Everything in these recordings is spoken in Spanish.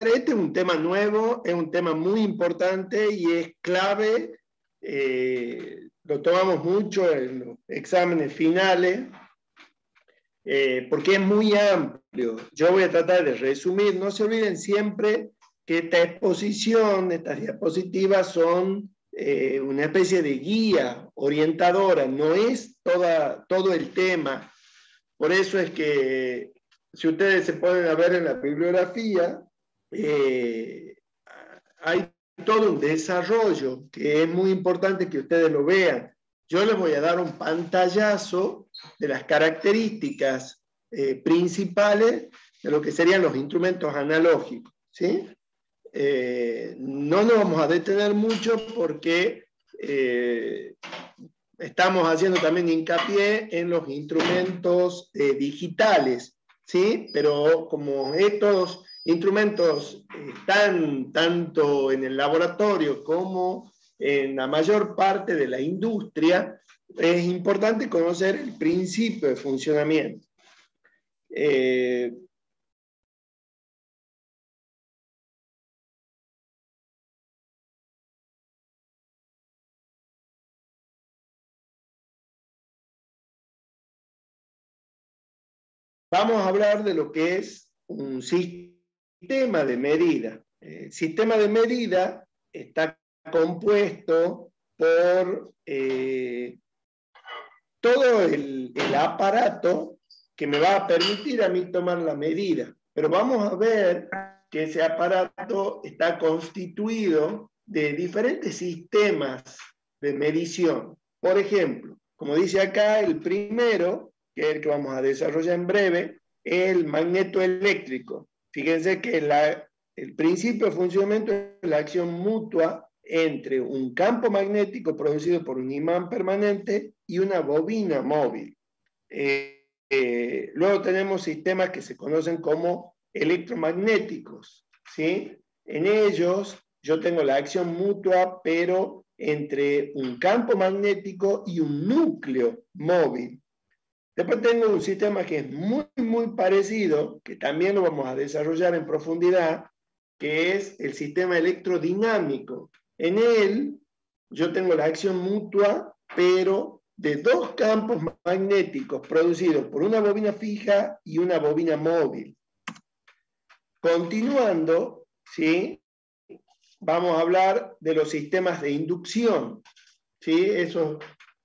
este es un tema nuevo, es un tema muy importante y es clave. Lo tomamos mucho en los exámenes finales, porque es muy amplio. Yo voy a tratar de resumir. No se olviden siempre que esta exposición, estas diapositivas son una especie de guía orientadora, no es todo el tema. Por eso es que si ustedes se ponen a ver en la bibliografía, hay todo un desarrollo que es muy importante que ustedes lo vean. Yo les voy a dar un pantallazo de las características principales de lo que serían los instrumentos analógicos, ¿sí? No nos vamos a detener mucho porque estamos haciendo también hincapié en los instrumentos digitales, ¿sí? Pero como estos instrumentos están tanto en el laboratorio como en la mayor parte de la industria, es importante conocer el principio de funcionamiento. Vamos a hablar de lo que es un sistema de medida. El sistema de medida está compuesto por todo el aparato que me va a permitir a mí tomar la medida. Pero vamos a ver que ese aparato está constituido de diferentes sistemas de medición. Por ejemplo, como dice acá, el primero, que es el que vamos a desarrollar en breve, es el magnetoeléctrico. Fíjense que el principio de funcionamiento es la acción mutua entre un campo magnético producido por un imán permanente y una bobina móvil. Luego tenemos sistemas que se conocen como electromagnéticos, ¿sí? En ellos yo tengo la acción mutua, pero entre un campo magnético y un núcleo móvil. Después tengo un sistema que es muy parecido, que también lo vamos a desarrollar en profundidad, que es el sistema electrodinámico. En él yo tengo la acción mutua, pero de dos campos magnéticos producidos por una bobina fija y una bobina móvil. Continuando, ¿sí? Vamos a hablar de los sistemas de inducción, ¿sí? Esos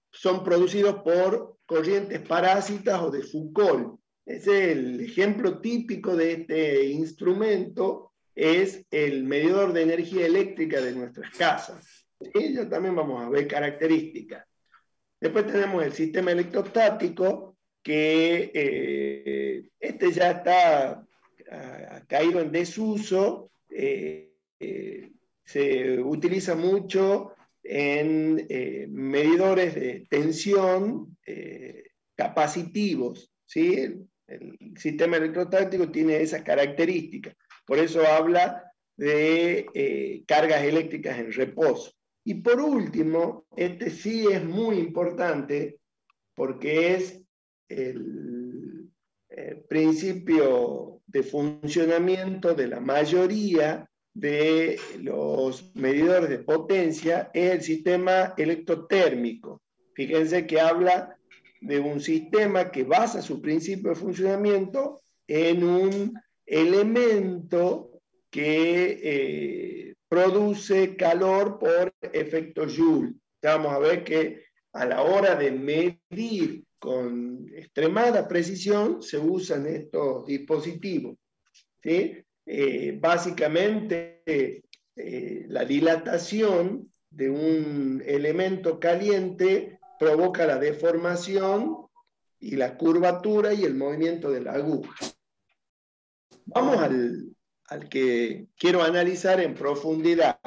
son producidos por corrientes parásitas o de Foucault. Ese es el ejemplo típico de este instrumento, es el medidor de energía eléctrica de nuestras casas. ¿Sí? Ya también vamos a ver características. Después tenemos el sistema electrostático, que este ya está caído en desuso, se utiliza mucho en medidores de tensión capacitivos, ¿sí? El sistema electrostático tiene esa característica, por eso habla de cargas eléctricas en reposo. Y por último, este sí es muy importante porque es el principio de funcionamiento de la mayoría de los medidores de potencia, es el sistema electrotérmico. Fíjense que habla de un sistema que basa su principio de funcionamiento en un elemento que produce calor por efecto Joule. Ya vamos a ver que a la hora de medir con extremada precisión se usan estos dispositivos, ¿sí? Básicamente, la dilatación de un elemento caliente provoca la deformación y la curvatura y el movimiento de la aguja. Vamos al que quiero analizar en profundidad,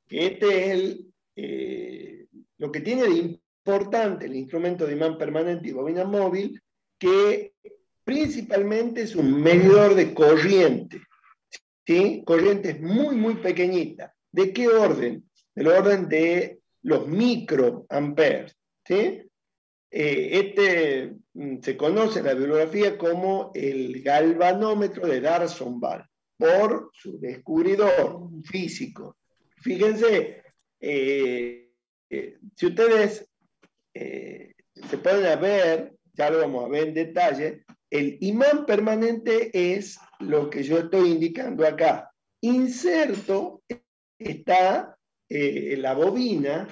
que este es lo que tiene de importante el instrumento de imán permanente y bobina móvil, que principalmente es un medidor de corriente, ¿sí? Corrientes muy pequeñitas. ¿De qué orden? Del orden de los microamperes, ¿sí? Se conoce en la bibliografía como el galvanómetro de D'Arsonval. por su descubridor físico. Fíjense, si ustedes se ponen a ver, ya lo vamos a ver en detalle, el imán permanente es lo que yo estoy indicando acá. Inserto está la bobina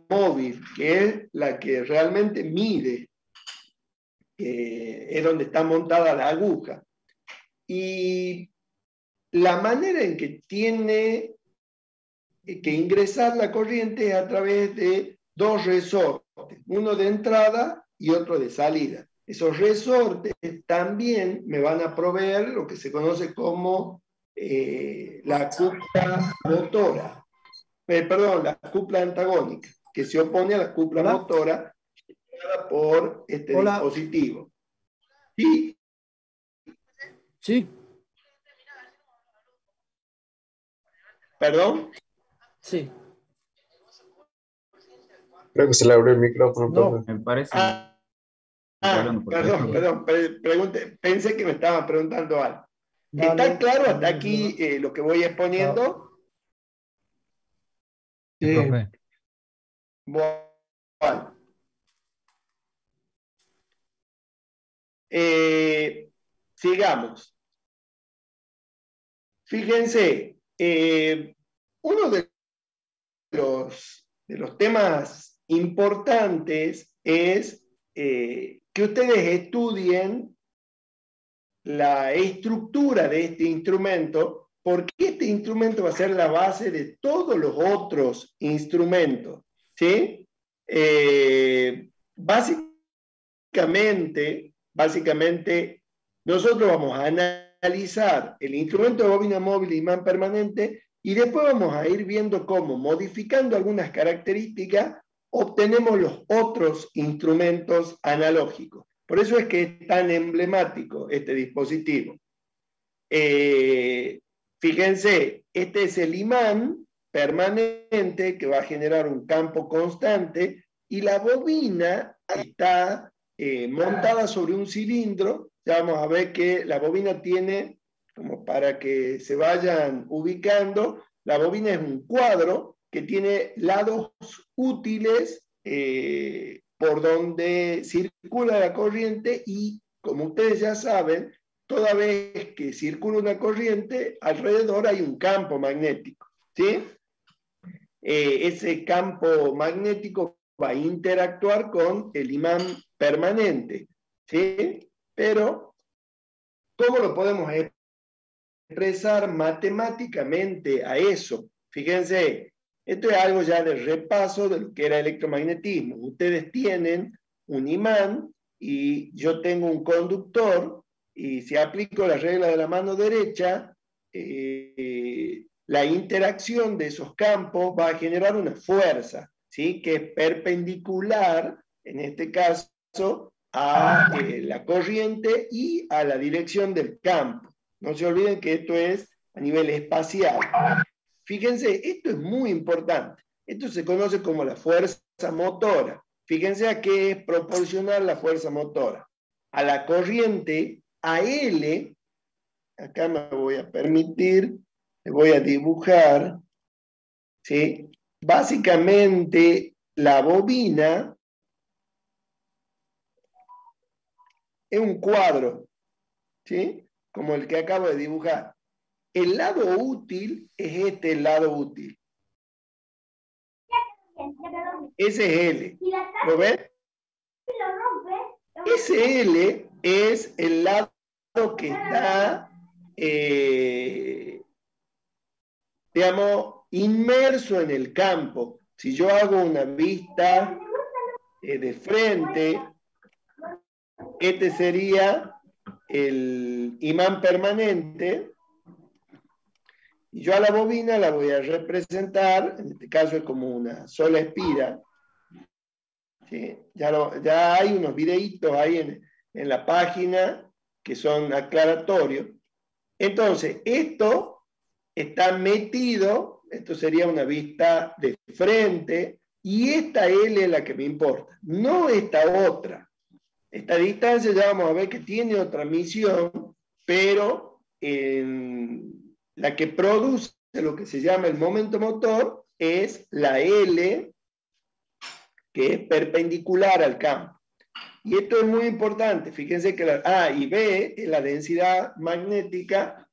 móvil, que es la que realmente mide, es donde está montada la aguja. Y la manera en que tiene que ingresar la corriente es a través de dos resortes, uno de entrada y otro de salida. Esos resortes también me van a proveer lo que se conoce como la cupla motora, perdón, la cupla antagónica, que se opone a la cupla motora generada por este dispositivo. Y, sí. ¿Perdón? Sí. Creo que se le abrió el micrófono, No, profe. Me parece. Perdón. Pensé que me estaban preguntando algo. Dale, ¿Está claro hasta dale, aquí lo que voy exponiendo? Sí, profe. Bueno. Sigamos. Fíjense, uno de los temas importantes es que ustedes estudien la estructura de este instrumento, porque este instrumento va a ser la base de todos los otros instrumentos, ¿sí? Básicamente, nosotros vamos a analizar el instrumento de bobina móvil y imán permanente y después vamos a ir viendo cómo, modificando algunas características, obtenemos los otros instrumentos analógicos. Por eso es que es tan emblemático este dispositivo. Fíjense, este es el imán permanente que va a generar un campo constante y la bobina está montada sobre un cilindro. Ya vamos a ver que la bobina tiene, como para que se vayan ubicando, la bobina es un cuadro que tiene lados útiles por donde circula la corriente y, como ustedes ya saben, toda vez que circula una corriente, alrededor hay un campo magnético, ¿sí? Ese campo magnético va a interactuar con el imán permanente, ¿sí? Pero, ¿cómo lo podemos expresar matemáticamente a eso? Fíjense, esto es algo ya de repaso de lo que era electromagnetismo. Ustedes tienen un imán y yo tengo un conductor, y si aplico la regla de la mano derecha, la interacción de esos campos va a generar una fuerza, ¿sí? Que es perpendicular, en este caso, a la corriente y a la dirección del campo. No se olviden que esto es a nivel espacial. Fíjense, esto es muy importante. Esto se conoce como la fuerza motora. Fíjense a qué es proporcional la fuerza motora. A la corriente, a L, acá me voy a permitir, le voy a dibujar, ¿sí? Básicamente, la bobina es un cuadro, ¿sí? Como el que acabo de dibujar. El lado útil es este, el lado útil. Ese es L. ¿Lo ven? Ese L es el lado que está, digamos, inmerso en el campo. Si yo hago una vista de frente, este sería el imán permanente. Y yo a la bobina la voy a representar, en este caso es como una sola espira. ¿Sí? Ya hay unos videitos ahí en la página que son aclaratorios. Entonces, esto está metido, esto sería una vista de frente, y esta L es la que me importa, no esta otra. Esta distancia ya vamos a ver que tiene otra misión, pero la que produce lo que se llama el momento motor es la L, que es perpendicular al campo. Y esto es muy importante. Fíjense que la A y B es la densidad magnética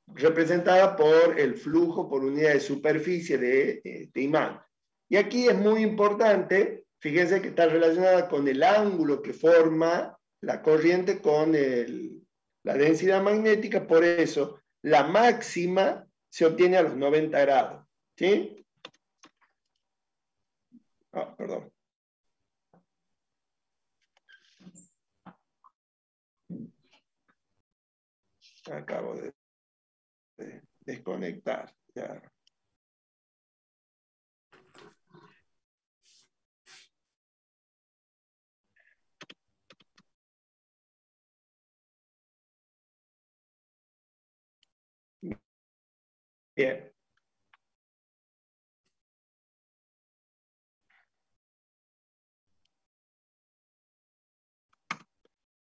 representada por el flujo por unidad de superficie de este imán. Y aquí es muy importante, fíjense que está relacionada con el ángulo que forma la corriente con la densidad magnética, por eso la máxima se obtiene a los 90 grados. ¿Sí? Ah, perdón. Acabo de desconectar. Ya. Bien.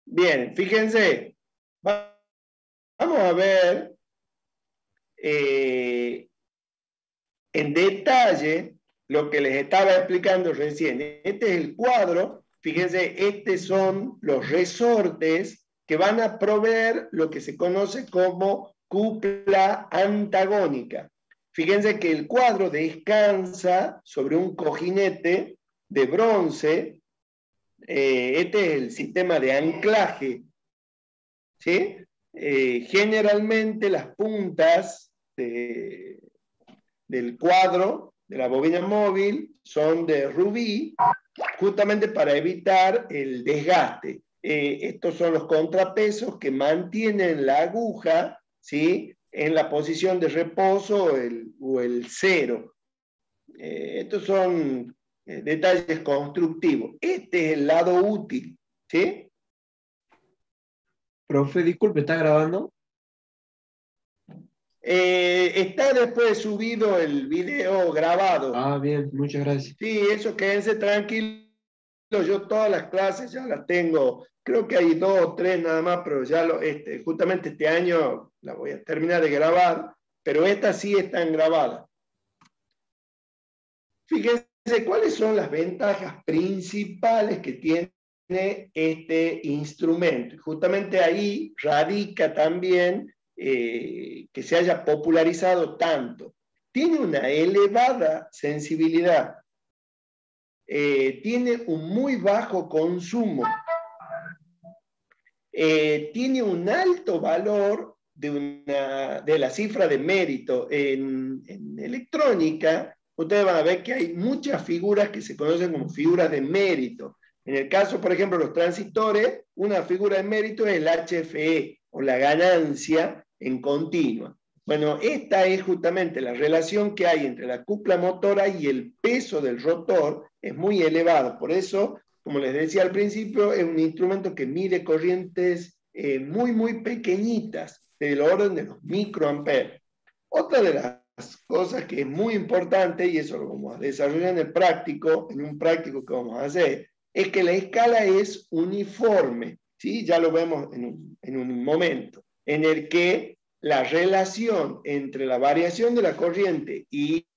Bien, fíjense. Vamos a ver en detalle lo que les estaba explicando recién. Este es el cuadro. Fíjense, estos son los resortes que van a proveer lo que se conoce como cúpula antagónica. Fíjense que el cuadro descansa sobre un cojinete de bronce. Este es el sistema de anclaje, ¿sí? Generalmente las puntas del cuadro de la bobina móvil son de rubí, justamente para evitar el desgaste. Estos son los contrapesos que mantienen la aguja, ¿sí?, en la posición de reposo o el cero. Estos son detalles constructivos. Este es el lado útil, ¿sí? Profe, disculpe, ¿está grabando? Está después subido el video grabado. Ah, bien, muchas gracias. Sí, eso, quédense tranquilos. Yo todas las clases ya las tengo. Creo que hay 2 o 3 nada más, pero ya justamente este año la voy a terminar de grabar, pero estas sí están grabadas. Fíjense cuáles son las ventajas principales que tiene este instrumento. Justamente ahí radica también que se haya popularizado tanto. Tiene una elevada sensibilidad, tiene un muy bajo consumo, tiene un alto valor de la cifra de mérito. En electrónica, ustedes van a ver que hay muchas figuras que se conocen como figuras de mérito. En el caso, por ejemplo, de los transistores, una figura de mérito es el HFE, o la ganancia en continua. Bueno, esta es justamente la relación que hay entre la cúpula motora y el peso del rotor, es muy elevado. Por eso, como les decía al principio, es un instrumento que mide corrientes muy, muy pequeñitas, del orden de los microamperes. Otra de las cosas que es muy importante, y eso lo vamos a desarrollar en el práctico, en un práctico que vamos a hacer, es que la escala es uniforme, ¿sí? Ya lo vemos en un momento, en el que la relación entre la variación de la corriente y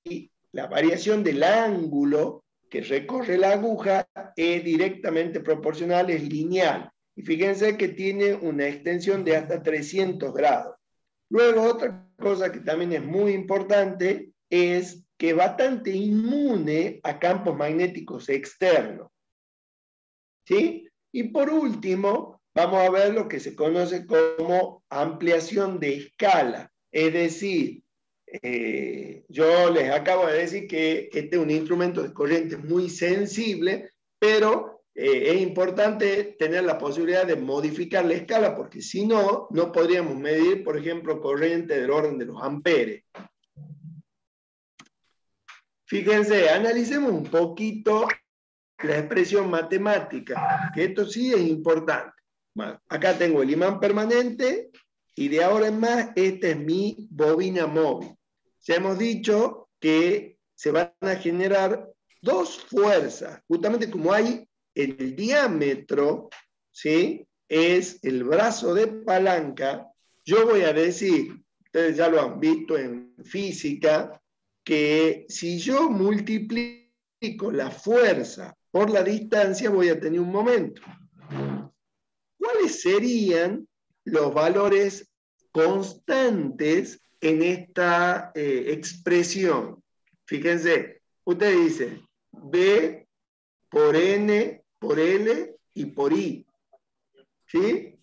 la variación del ángulo que recorre la aguja es directamente proporcional, es lineal. Y fíjense que tiene una extensión de hasta 300 grados. Luego, otra cosa que también es muy importante es que es bastante inmune a campos magnéticos externos. ¿Sí? Y por último, vamos a ver lo que se conoce como ampliación de escala. Es decir, yo les acabo de decir que este es un instrumento de corriente muy sensible, pero es importante tener la posibilidad de modificar la escala, porque si no, no podríamos medir, por ejemplo, corriente del orden de los amperes. Fíjense, analicemos un poquito la expresión matemática, que esto sí es importante. Bueno, acá tengo el imán permanente y de ahora en más esta es mi bobina móvil. Ya hemos dicho que se van a generar 2 fuerzas, justamente como hay el diámetro, ¿sí?, es el brazo de palanca, yo voy a decir, ustedes ya lo han visto en física, que si yo multiplico la fuerza por la distancia, voy a tener un momento. ¿Cuáles serían los valores constantes en esta expresión? Fíjense, usted dice B por N, por L y por I. ¿Sí?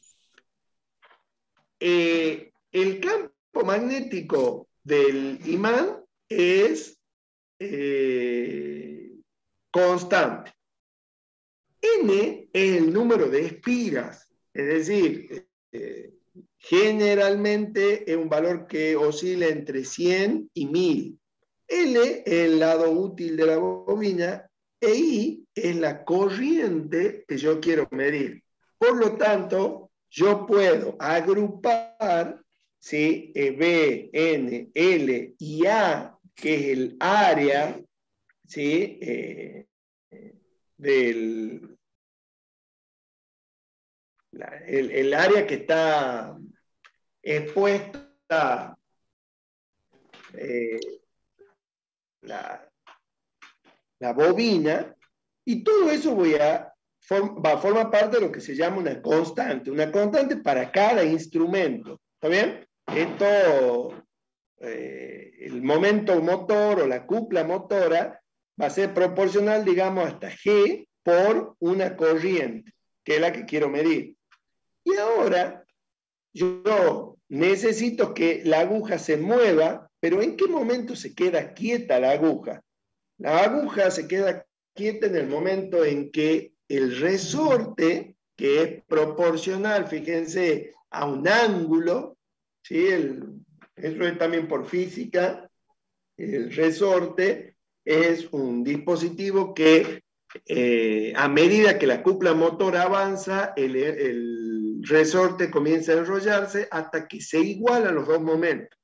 El campo magnético del imán es constante. N es el número de espiras, es decir, generalmente es un valor que oscila entre 100 y 1000. L es el lado útil de la bobina e I es la corriente que yo quiero medir. Por lo tanto, yo puedo agrupar, ¿sí? B, N, L y A, que es el área, ¿sí? El área que está expuesta la bobina, y todo eso forma parte de lo que se llama una constante para cada instrumento. ¿Está bien? Esto, el momento motor o la cupla motora va a ser proporcional, digamos, hasta G por una corriente, que es la que quiero medir. Y ahora yo necesito que la aguja se mueva, pero ¿en qué momento se queda quieta la aguja? La aguja se queda quieta en el momento en que el resorte, que es proporcional, fíjense, a un ángulo, ¿sí? Eso es también por física, el resorte es un dispositivo que a medida que la cupla motor avanza, el resorte comienza a enrollarse hasta que se igualan los dos momentos.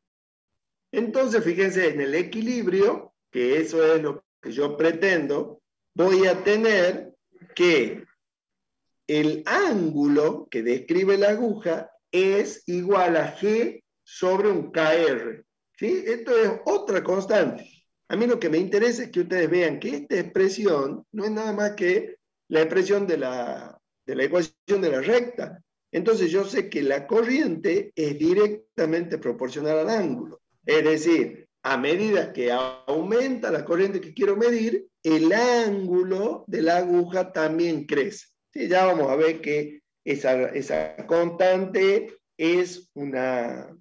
Entonces, fíjense, en el equilibrio, que eso es lo que yo pretendo, voy a tener que el ángulo que describe la aguja es igual a G sobre un KR. ¿Sí? Esto es otra constante. A mí lo que me interesa es que ustedes vean que esta expresión no es nada más que la expresión de la ecuación de la recta. Entonces yo sé que la corriente es directamente proporcional al ángulo. Es decir, a medida que aumenta la corriente que quiero medir, el ángulo de la aguja también crece. ¿Sí? Ya vamos a ver que esa constante es una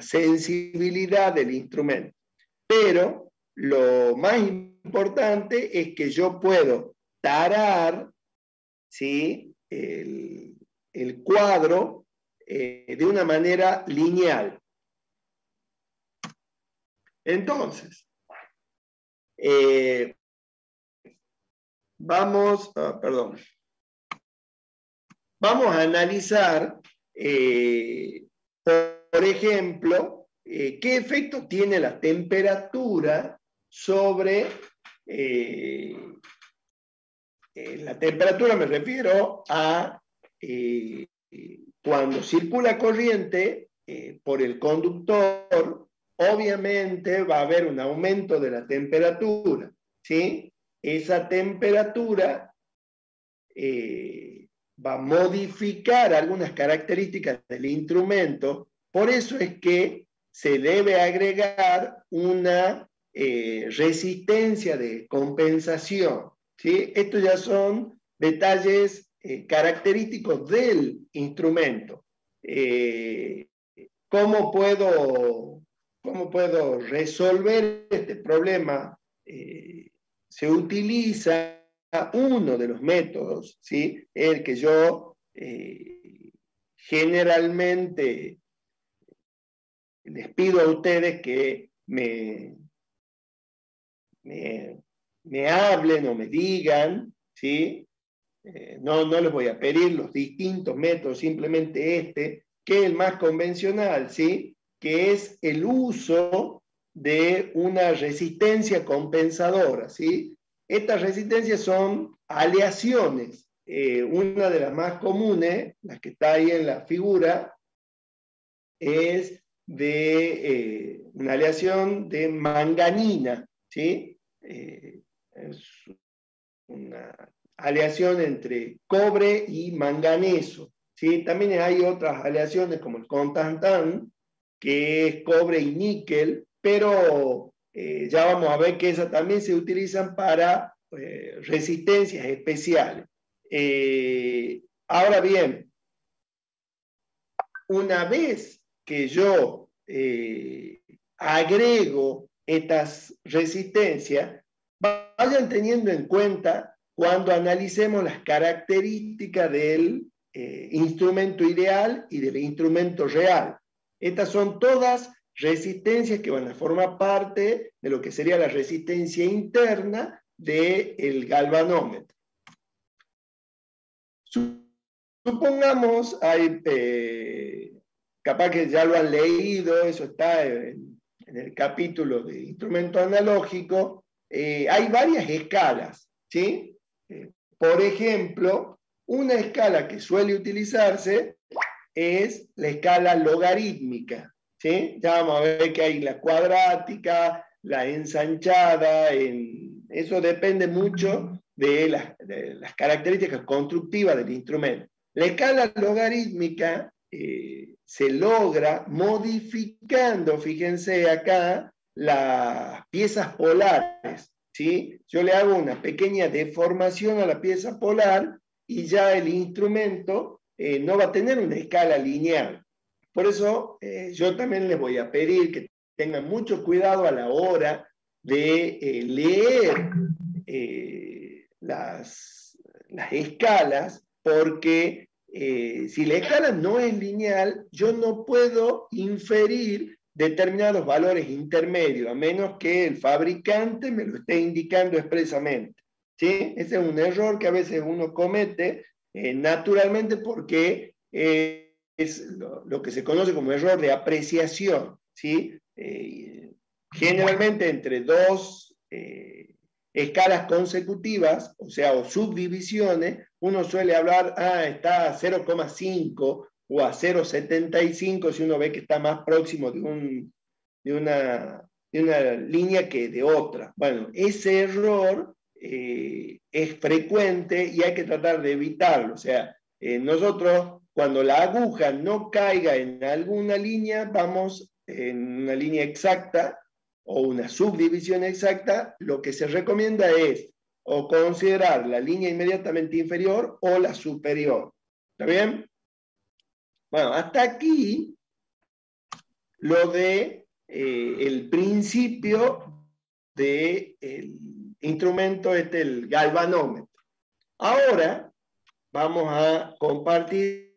sensibilidad del instrumento. Pero lo más importante es que yo puedo tarar, ¿sí? el cuadro de una manera lineal. Entonces, vamos a analizar, por ejemplo, qué efecto tiene la temperatura sobre la temperatura, me refiero a cuando circula corriente por el conductor, obviamente va a haber un aumento de la temperatura, ¿sí? Esa temperatura va a modificar algunas características del instrumento, por eso es que se debe agregar una resistencia de compensación, ¿sí? Estos ya son detalles característicos del instrumento. ¿Cómo puedo resolver este problema? Se utiliza uno de los métodos, ¿sí? El que yo generalmente les pido a ustedes que me hablen o me digan, ¿sí? No les voy a pedir los distintos métodos, simplemente este, que es el más convencional, ¿sí? Que es el uso de una resistencia compensadora, ¿sí? Estas resistencias son aleaciones. Una de las más comunes, la que está ahí en la figura, es de una aleación de manganina, ¿sí? Es una aleación entre cobre y manganeso, ¿sí? También hay otras aleaciones como el contantán, que es cobre y níquel, pero ya vamos a ver que esas también se utilizan para resistencias especiales. Ahora bien, una vez que yo agrego estas resistencias, vayan teniendo en cuenta cuando analicemos las características del instrumento ideal y del instrumento real. Estas son todas resistencias que van a formar parte de lo que sería la resistencia interna del galvanómetro. Supongamos, capaz que ya lo han leído, eso está en el capítulo de instrumento analógico, hay varias escalas, ¿sí? Por ejemplo, una escala que suele utilizarse es la escala logarítmica, ¿sí? Ya vamos a ver que hay la cuadrática, la ensanchada, eso depende mucho de las características constructivas del instrumento. La escala logarítmica se logra modificando, fíjense acá, las piezas polares, ¿sí? Yo le hago una pequeña deformación a la pieza polar y ya el instrumento no va a tener una escala lineal. Por eso yo también les voy a pedir que tengan mucho cuidado a la hora de leer las escalas, porque si la escala no es lineal, yo no puedo inferir determinados valores intermedios, a menos que el fabricante me lo esté indicando expresamente, ¿sí? Ese es un error que a veces uno comete naturalmente porque es lo que se conoce como error de apreciación, ¿sí? Generalmente entre dos escalas consecutivas, o sea, o subdivisiones, uno suele hablar, está a 0,5 o a 0,75 si uno ve que está más próximo de una línea que de otra. Bueno, ese error es frecuente y hay que tratar de evitarlo. O sea, nosotros cuando la aguja no caiga en alguna línea, vamos en una línea exacta o una subdivisión exacta, lo que se recomienda es o considerar la línea inmediatamente inferior o la superior. ¿Está bien? Bueno, hasta aquí lo de el principio del instrumento, el galvanómetro. Ahora vamos a compartir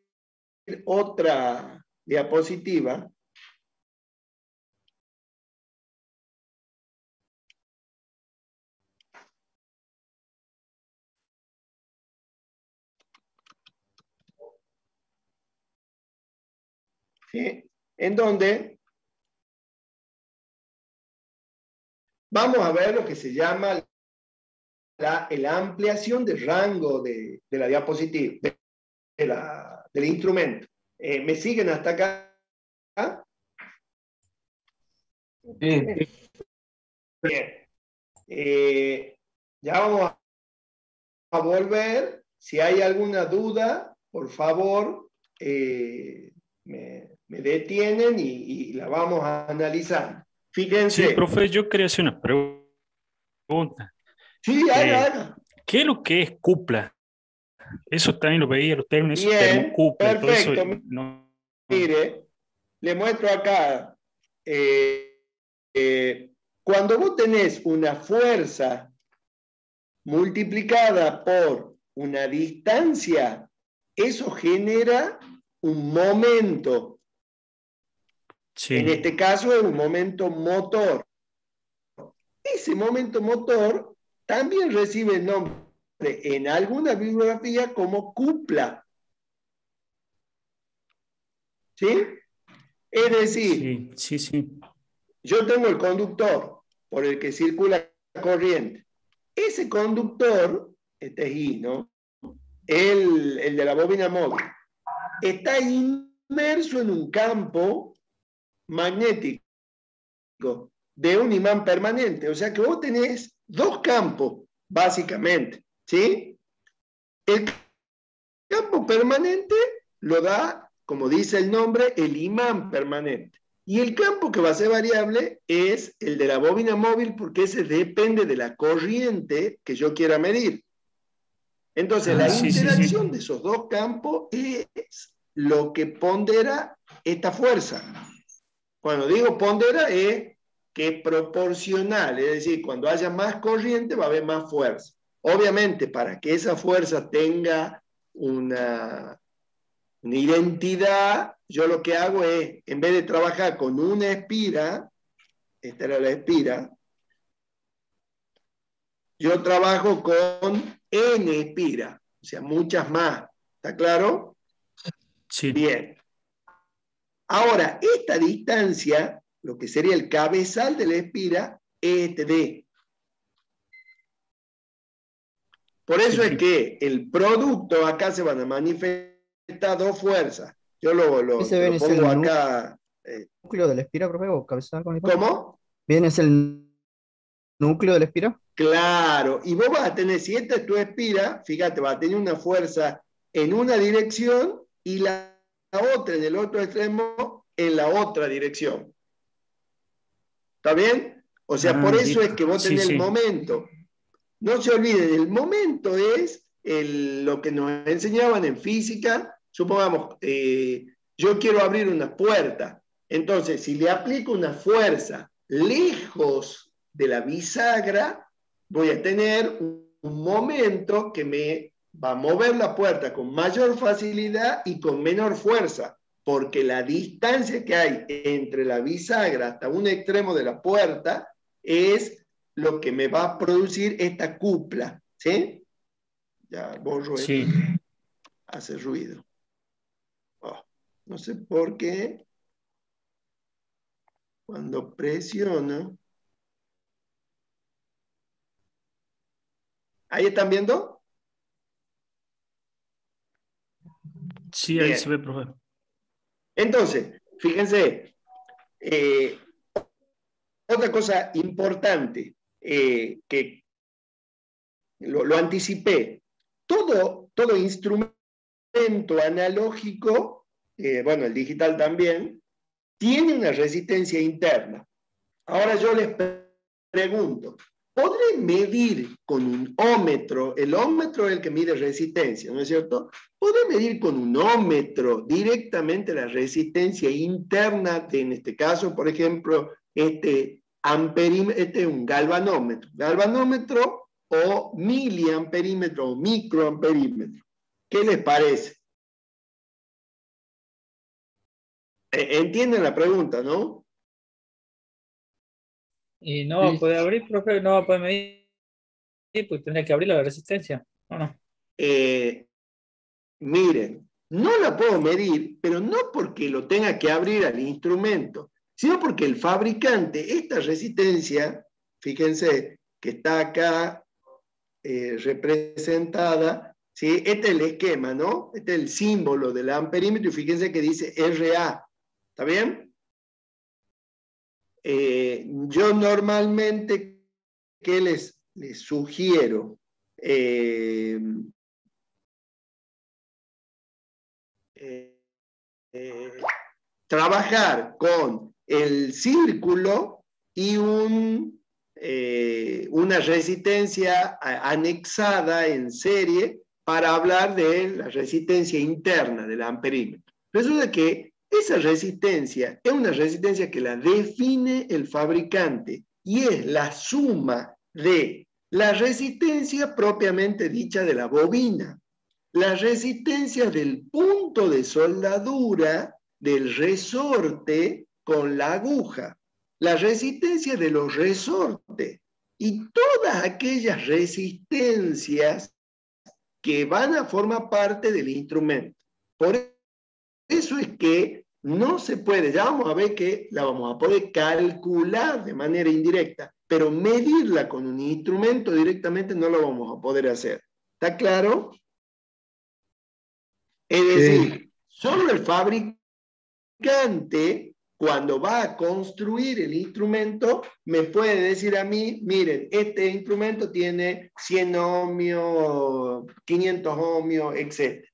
otra diapositiva. ¿Sí? En donde vamos a ver lo que se llama la ampliación de rango de la diapositiva, del instrumento. ¿Me siguen hasta acá? Bien. Bien. Ya vamos a volver. Si hay alguna duda, por favor, me detienen y la vamos a analizar. Fíjense. Sí, profe, yo quería hacer una pregunta. Sí, haga. ¿Qué es lo que es cupla? Eso también lo veía, los términos, Bien, termocupla, perfecto. todo eso. No. Mire, le muestro acá. Cuando vos tenés una fuerza multiplicada por una distancia, eso genera un momento. Sí. En este caso es un momento motor. Ese momento motor también recibe el nombre en alguna bibliografía como cupla. ¿Sí? Es decir, Sí. yo tengo el conductor por el que circula la corriente. Ese conductor, este es I, ¿no? El de la bobina móvil, está inmerso en un campo magnético de un imán permanente. O sea que vos tenés dos campos, básicamente, ¿sí? El campo permanente lo da, como dice el nombre, el imán permanente. Y el campo que va a ser variable es el de la bobina móvil, porque ese depende de la corriente que yo quiera medir. Entonces, la Sí, sí, interacción sí. de esos dos campos es lo que pondera esta fuerza. Cuando digo pondera es que es proporcional, es decir, cuando haya más corriente va a haber más fuerza. Obviamente, para que esa fuerza tenga una identidad, yo lo que hago es, en vez de trabajar con una espira, esta era la espira, yo trabajo con N espiras, o sea, muchas más. ¿Está claro? Sí. Bien. Ahora, esta distancia, lo que sería el cabezal de la espira, es este D. Por eso es que el producto acá se van a manifestar dos fuerzas. Yo Ese te bien lo es el pongo acá. núcleo de la espira, profe, o cabeza con esto. ¿Cómo? Bien es el núcleo de la espira. Claro. Y vos vas a tener, si esta es tu espira, fíjate, vas a tener una fuerza en una dirección y la otra en el otro extremo en la otra dirección. ¿Está bien? O sea, por eso es Listo. que vos Sí, tenés el sí. momento. No se olviden, el momento es lo que nos enseñaban en física. Supongamos, yo quiero abrir una puerta. Entonces, si le aplico una fuerza lejos de la bisagra, voy a tener un momento que me va a mover la puerta con mayor facilidad y con menor fuerza, porque la distancia que hay entre la bisagra hasta un extremo de la puerta es lo que me va a producir esta cupla, ¿sí? Ya borro esto, Sí. hace ruido. Oh, no sé por qué, cuando presiono. ¿Ahí están viendo? Sí, ahí se Bien. ve, profe. Entonces, fíjense, eh, otra cosa importante que lo anticipé. Todo instrumento analógico, bueno, el digital también, tiene una resistencia interna. Ahora yo les pregunto, ¿podré medir con un ómetro? El ómetro es el que mide resistencia, ¿no es cierto? ¿Podré medir con un ómetro directamente la resistencia interna de, en este caso, por ejemplo, este es un galvanómetro. Galvanómetro o miliamperímetro o microamperímetro. ¿Qué les parece? ¿Entienden la pregunta, no? Y no va a Sí, poder abrir, profe, no va a poder medir, pues tendría que abrir la resistencia. ¿O no? Eh, Miren, no la puedo medir, pero no porque lo tenga que abrir al instrumento, sino porque el fabricante, esta resistencia, fíjense que está acá representada, ¿sí? Este es el esquema, ¿no? Este es el símbolo del amperímetro y fíjense que dice RA, ¿está bien? Yo normalmente, ¿qué les sugiero? Eh, eh, eh, trabajar con el círculo y una resistencia anexada en serie para hablar de la resistencia interna del amperímetro. Resulta que esa resistencia es una resistencia que la define el fabricante y es la suma de la resistencia propiamente dicha de la bobina, la resistencia del punto de soldadura del resorte con la aguja, la resistencia de los resortes y todas aquellas resistencias que van a formar parte del instrumento. Por eso es que no se puede, ya vamos a ver que la vamos a poder calcular de manera indirecta, pero medirla con un instrumento directamente no lo vamos a poder hacer. ¿Está claro? Es ok. decir, solo el fabricante fabricante, cuando va a construir el instrumento, me puede decir a mí, miren, este instrumento tiene 100 ohmios, 500 ohmios, etc.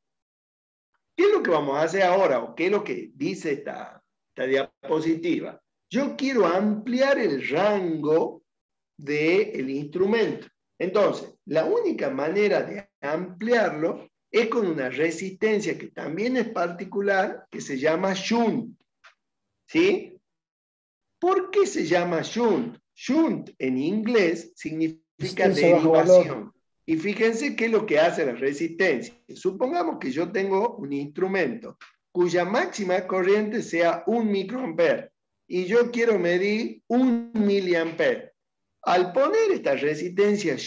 ¿Qué es lo que vamos a hacer ahora? ¿O qué es lo que dice esta diapositiva? Yo quiero ampliar el rango del instrumento. Entonces, la única manera de ampliarlo es con una resistencia que también es particular, que se llama shunt. ¿Sí? ¿Por qué se llama shunt? Shunt en inglés significa derivación. Y fíjense qué es lo que hace la resistencia. Supongamos que yo tengo un instrumento cuya máxima corriente sea 1 microampere y yo quiero medir 1 miliampere. Al poner esta resistencia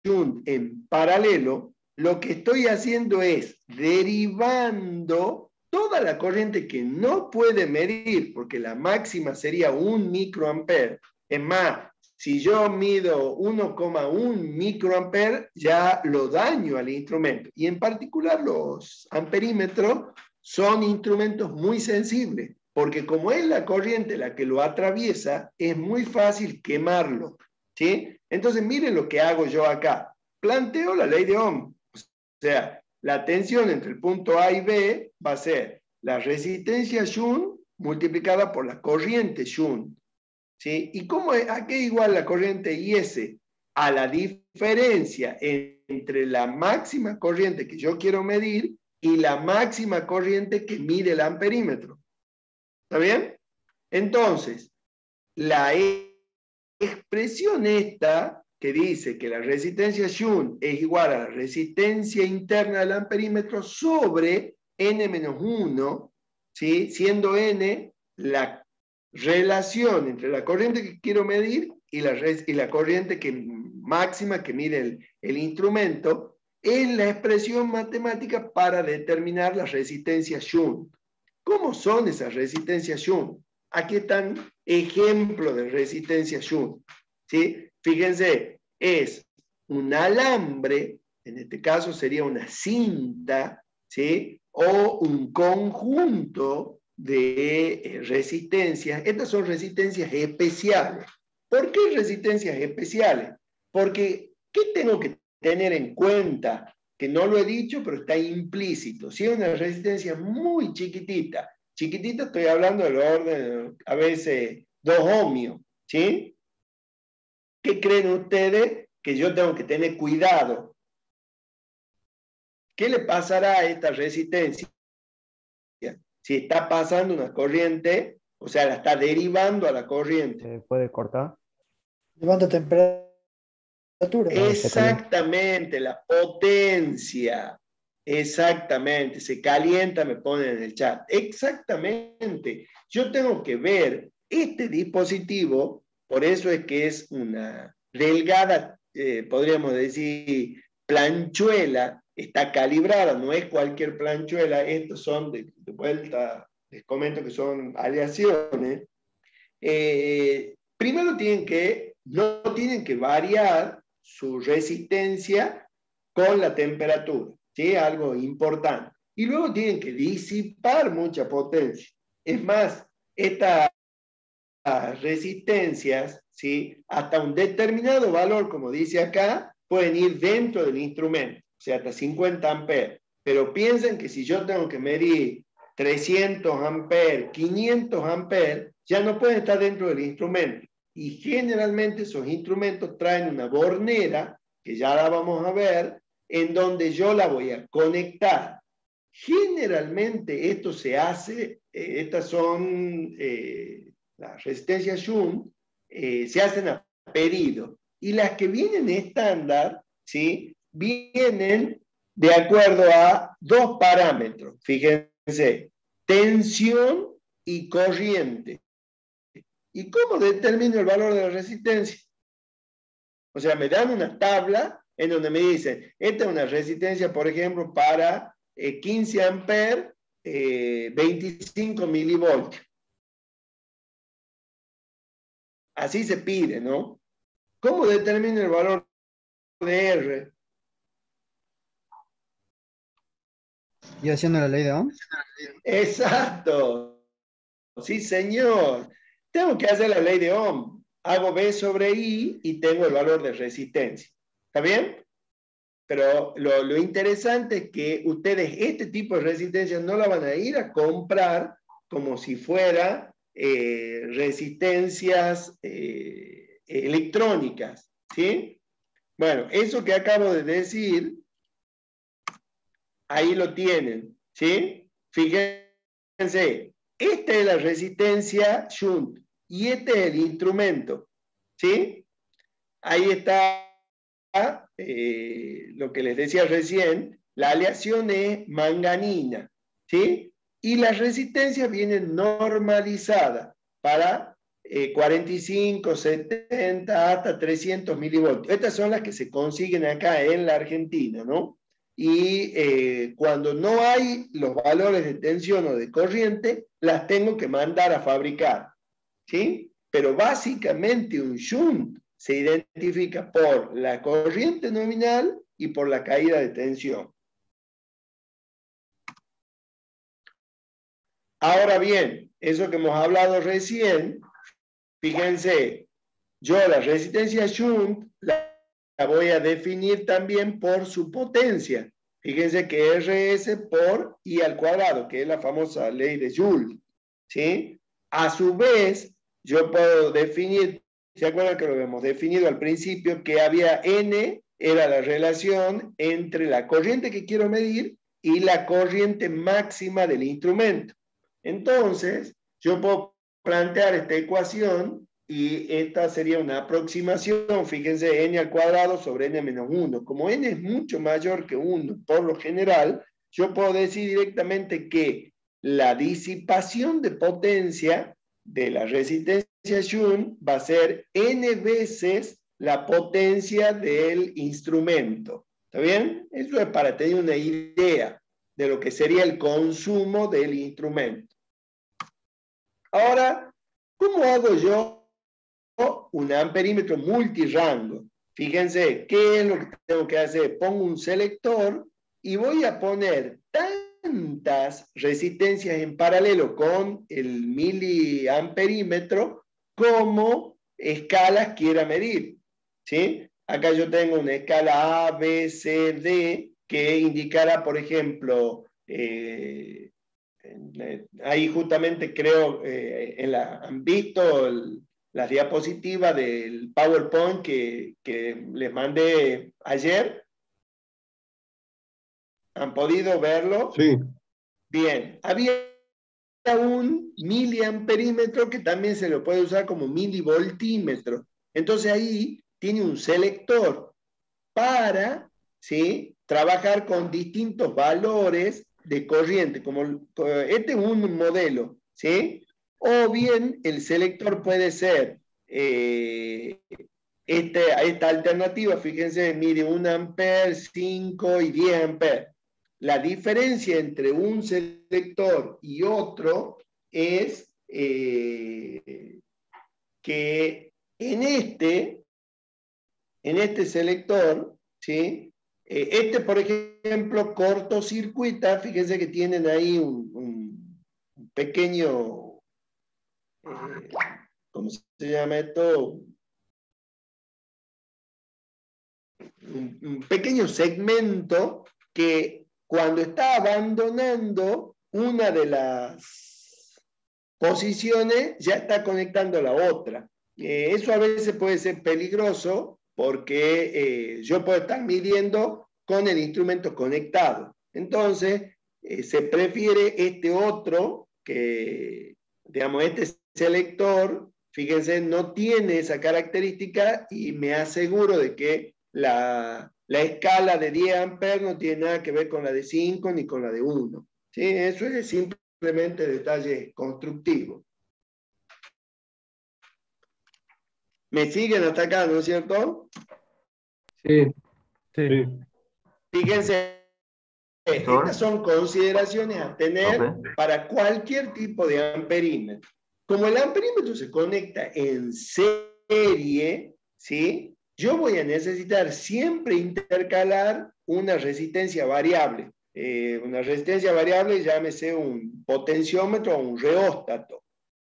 shunt en paralelo, lo que estoy haciendo es derivando toda la corriente que no puede medir, porque la máxima sería 1 microampere. Es más, si yo mido 1,1 microampere, ya lo daño al instrumento. Y en particular los amperímetros son instrumentos muy sensibles, porque como es la corriente la que lo atraviesa, es muy fácil quemarlo. ¿Sí? Entonces, miren lo que hago yo acá. Planteo la ley de Ohm. O sea, la tensión entre el punto A y B va a ser la resistencia shunt multiplicada por la corriente shunt. ¿Sí? ¿Y cómo es? ¿A qué es igual la corriente IS? A la diferencia entre la máxima corriente que yo quiero medir y la máxima corriente que mide el amperímetro. ¿Está bien? Entonces, la expresión esta que dice que la resistencia shunt es igual a la resistencia interna del amperímetro sobre n-1, ¿sí? Siendo n la relación entre la corriente que quiero medir y la corriente máxima que mide el instrumento, es la expresión matemática para determinar la resistencia shunt. ¿Cómo son esas resistencias shunt? Aquí están ejemplos de resistencia shunt. ¿Sí? Fíjense, es un alambre, en este caso sería una cinta, ¿sí? O un conjunto de resistencias. Estas son resistencias especiales. ¿Por qué resistencias especiales? Porque, ¿qué tengo que tener en cuenta? Que no lo he dicho, pero está implícito. Si es una resistencia muy chiquitita, chiquitita estoy hablando del orden, a veces 2 ohmios, ¿sí? ¿Qué creen ustedes que yo tengo que tener cuidado? ¿Qué le pasará a esta resistencia? Si está pasando una corriente, o sea, la está derivando a la corriente. ¿Se puede cortar? Levanta temperatura. Exactamente, la potencia. Exactamente, se calienta, me ponen en el chat. Exactamente. Yo tengo que ver este dispositivo, por eso es que es una delgada, podríamos decir, planchuela, está calibrada, no es cualquier planchuela, estos son, de vuelta, les comento que son aleaciones. Primero no tienen que variar su resistencia con la temperatura, ¿sí? Algo importante. Y luego tienen que disipar mucha potencia. Es más, estas resistencias, ¿sí? Hasta un determinado valor, como dice acá, pueden ir dentro del instrumento, o sea, hasta 50 amperes. Pero piensen que si yo tengo que medir 300 amperes, 500 amperes, ya no pueden estar dentro del instrumento. Y generalmente esos instrumentos traen una bornera, que ya la vamos a ver, en donde yo la voy a conectar. Generalmente esto se hace, estas son las resistencias shunt, se hacen a pedido. Y las que vienen estándar, ¿sí? Vienen de acuerdo a 2 parámetros. Fíjense, tensión y corriente. ¿Y cómo determino el valor de la resistencia? O sea, me dan una tabla en donde me dicen, esta es una resistencia, por ejemplo, para 15 amperes, 25 milivoltios. Así se pide, ¿no? ¿Cómo determino el valor de R? ¿Y haciendo la ley de Ohm? Exacto. sí señor. Tengo que hacer la ley de Ohm. Hago B sobre I y tengo el valor de resistencia. ¿Está bien? Pero lo interesante es que ustedes este tipo de resistencia no la van a ir a comprar como si fuera resistencias electrónicas, ¿sí? Bueno, eso que acabo de decir, ahí lo tienen, ¿sí? Fíjense, esta es la resistencia shunt y este es el instrumento, ¿sí? Ahí está lo que les decía recién, la aleación es manganina, ¿sí? Y las resistencias vienen normalizadas para 45, 70, hasta 300 milivoltios. Estas son las que se consiguen acá en la Argentina, ¿no? Y cuando no hay los valores de tensión o de corriente, las tengo que mandar a fabricar, ¿sí? Pero básicamente un shunt se identifica por la corriente nominal y por la caída de tensión. Ahora bien, eso que hemos hablado recién, fíjense, yo la resistencia shunt la voy a definir también por su potencia. Fíjense que RS por I al cuadrado, que es la famosa ley de Joule, ¿sí? A su vez, yo puedo definir, ¿se acuerdan que lo hemos definido al principio? Que había N, era la relación entre la corriente que quiero medir y la corriente máxima del instrumento. Entonces, yo puedo plantear esta ecuación y esta sería una aproximación, fíjense, n al cuadrado sobre n menos 1. Como n es mucho mayor que 1 por lo general, yo puedo decir directamente que la disipación de potencia de la resistencia shunt va a ser n veces la potencia del instrumento. ¿Está bien? Eso es para tener una idea de lo que sería el consumo del instrumento. Ahora, ¿cómo hago yo un amperímetro multirango? Fíjense, ¿qué es lo que tengo que hacer? Pongo un selector y voy a poner tantas resistencias en paralelo con el miliamperímetro como escalas quiera medir, ¿sí? Acá yo tengo una escala A, B, C, D que indicará, por ejemplo, ahí justamente creo, han visto las diapositivas del PowerPoint que les mandé ayer. ¿Han podido verlo? Sí. Bien. Había un miliamperímetro que también se lo puede usar como milivoltímetro. Entonces ahí tiene un selector para, ¿sí?, trabajar con distintos valores de corriente, como este es un modelo, ¿sí? O bien el selector puede ser esta alternativa, fíjense, mide 1 ampere, 5 y 10 ampere. La diferencia entre un selector y otro es que en este selector, ¿sí?, este, por ejemplo, cortocircuita, fíjense que tienen ahí un pequeño, ¿cómo se llama esto? Un pequeño segmento que cuando está abandonando una de las posiciones ya está conectando a la otra. Eso a veces puede ser peligroso porque yo puedo estar midiendo con el instrumento conectado. Entonces, se prefiere este otro, que, digamos, este selector, fíjense, no tiene esa característica y me aseguro de que la escala de 10 amperes no tiene nada que ver con la de 5 ni con la de 1. ¿Sí? Eso es simplemente detalle constructivo. ¿Me siguen hasta acá, no es cierto? Sí. Sí. Fíjense, estas son consideraciones a tener para cualquier tipo de amperímetro. Como el amperímetro se conecta en serie, ¿sí?, yo voy a necesitar siempre intercalar una resistencia variable. Una resistencia variable, llámese un potenciómetro o un reóstato.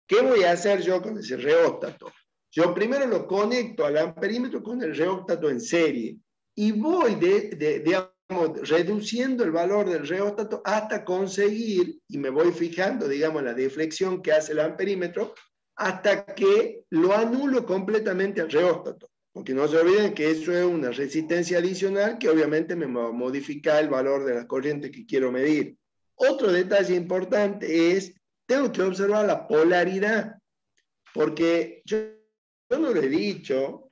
¿Qué voy a hacer yo con ese reóstato? Yo primero lo conecto al amperímetro con el reóstato en serie y voy digamos, reduciendo el valor del reóstato hasta conseguir, y me voy fijando, digamos, la deflexión que hace el amperímetro, hasta que lo anulo completamente al reóstato. Porque no se olviden que eso es una resistencia adicional que obviamente me modifica el valor de la corriente que quiero medir. Otro detalle importante es, tengo que observar la polaridad, porque yo no lo he dicho,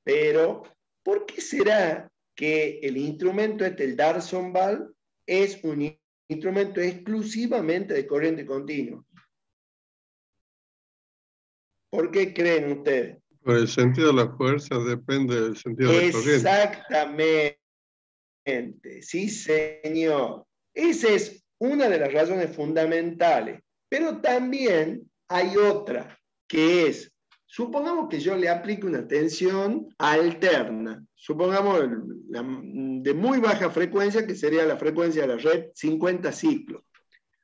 pero ¿por qué será que el instrumento el Darson Valve, es un instrumento exclusivamente de corriente continua? ¿Por qué creen ustedes? Por el sentido de la fuerza depende del sentido de la corriente. Exactamente, sí señor. Esa es una de las razones fundamentales, pero también hay otra, que es, supongamos que yo le aplique una tensión alterna, supongamos de muy baja frecuencia, que sería la frecuencia de la red 50 ciclos.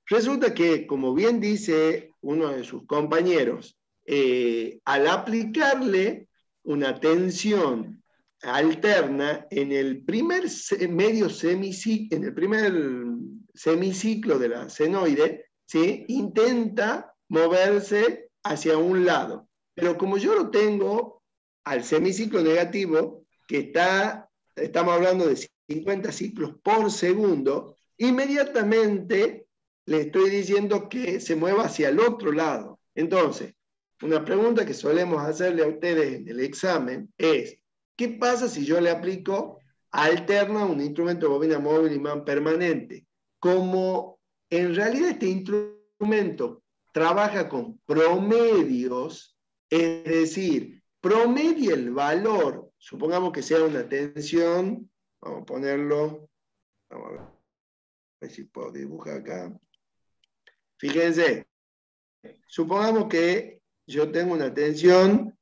Resulta que, como bien dice uno de sus compañeros, al aplicarle una tensión alterna en el primer semiciclo de la senoide, ¿sí? Intenta moverse hacia un lado. Pero como yo lo tengo al semiciclo negativo, que estamos hablando de 50 ciclos por segundo, inmediatamente le estoy diciendo que se mueva hacia el otro lado. Entonces, una pregunta que solemos hacerle a ustedes en el examen es, ¿qué pasa si yo le aplico alterna un instrumento de bobina móvil imán permanente? Como en realidad este instrumento trabaja con promedios, es decir, promedia el valor, supongamos que sea una tensión, vamos a ponerlo, vamos a ver si puedo dibujar acá. Fíjense, supongamos que yo tengo una tensión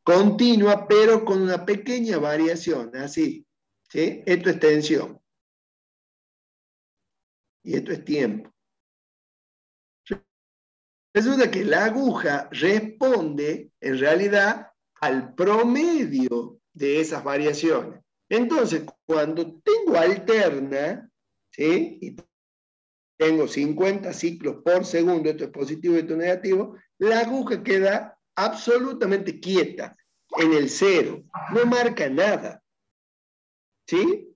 continua, pero con una pequeña variación, así, ¿sí? Esto es tensión. Y esto es tiempo. Resulta que la aguja responde, en realidad, al promedio de esas variaciones. Entonces, cuando tengo alterna, ¿sí? Y tengo 50 ciclos por segundo, esto es positivo y esto es negativo, la aguja queda absolutamente quieta, en el cero, no marca nada. ¿Sí?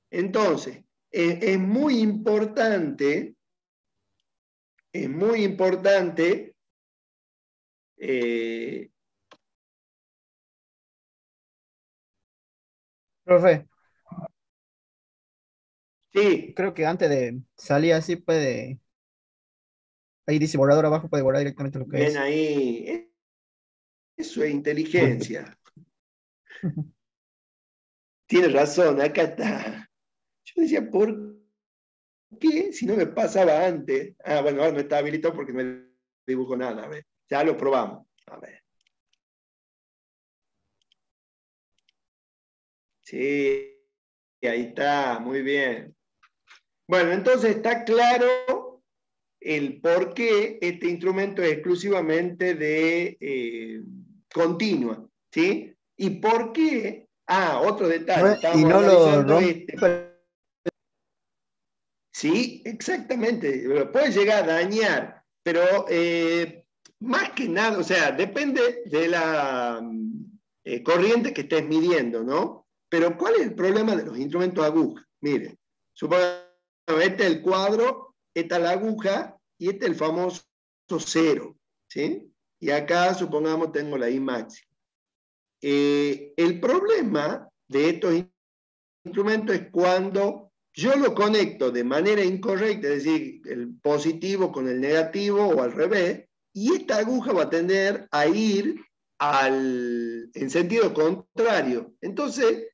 Entonces, es muy importante, Profe, sí, creo que antes de salir así puede. Ahí dice borrador abajo, puede borrar directamente lo que ven es. ahí, eso es inteligencia. Tienes razón, acá está. Yo decía, ¿por qué? Si no me pasaba antes. Ah, bueno, ahora no está habilitado porque no me dibujo nada. A ver, ya lo probamos. A ver. Sí, ahí está, muy bien. Bueno, entonces está claro el por qué este instrumento es exclusivamente de continua, ¿sí? Y por qué, otro detalle, Y estábamos no lo analizando rompe. Sí, exactamente, lo puede llegar a dañar, pero más que nada, o sea, depende de la corriente que estés midiendo, ¿no? Pero ¿cuál es el problema de los instrumentos aguja? Miren, supongamos, este es el cuadro, esta es la aguja y este es el famoso cero, ¿sí? Y acá, supongamos, tengo la I máxima. El problema de estos instrumentos es cuando yo lo conecto de manera incorrecta, es decir, el positivo con el negativo o al revés, y esta aguja va a tender a ir en sentido contrario. Entonces,